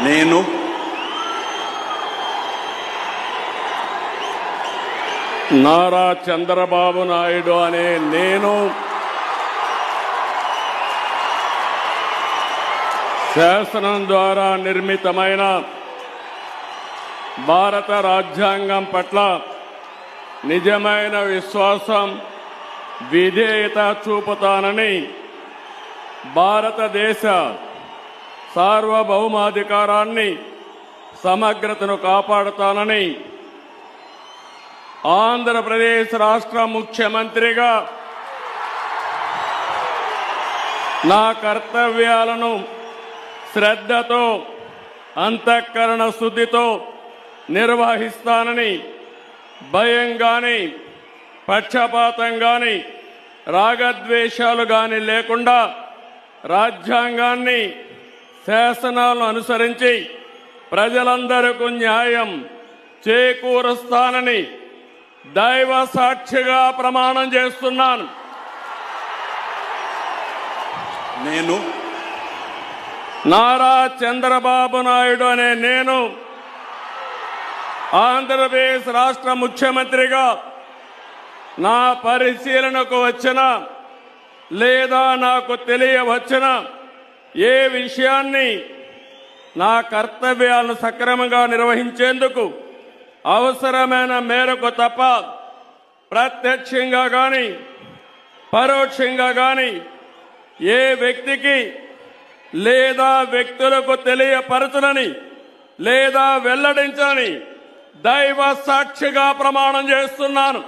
నేను నారా చంద్రబాబు నాయుడు అనే నేను శాసనం ద్వారా నిర్మితమైన భారత రాజ్యాంగం పట్ల నిజమైన విశ్వాసం విధేయత చూపుతానని భారతదేశ సార్వభౌమాధికారాన్ని సమగ్రతను కాపాడుతానని ఆంధ్రప్రదేశ్ రాష్ట్ర ముఖ్యమంత్రిగా నా కర్తవ్యాలను శ్రద్ధతో అంతఃకరణ శుద్ధితో నిర్వహిస్తానని భయం గాని పక్షపాతం గాని రాగద్వేషాలు గాని లేకుండా రాజ్యాంగాన్ని శాసనాలను అనుసరించి ప్రజలందరికీ న్యాయం చేకూరుస్తానని దైవ సాక్షిగా ప్రమాణం చేస్తున్నాను. నేను నారా చంద్రబాబు నాయుడు అనే నేను ఆంధ్రప్రదేశ్ రాష్ట్ర ముఖ్యమంత్రిగా నా పరిశీలనకు వచ్చిన లేదా నాకు తెలియవచ్చిన ఏ విషయాన్ని నా కర్తవ్యాలను సక్రమంగా నిర్వహించేందుకు అవసరమైన మేరకు తప్ప ప్రత్యక్షంగా గాని పరోక్షంగా గాని ఏ వ్యక్తికి లేదా వ్యక్తులకు తెలియపరచనని లేదా వెల్లడించని దైవ సాక్షిగా ప్రమాణం చేస్తున్నాను.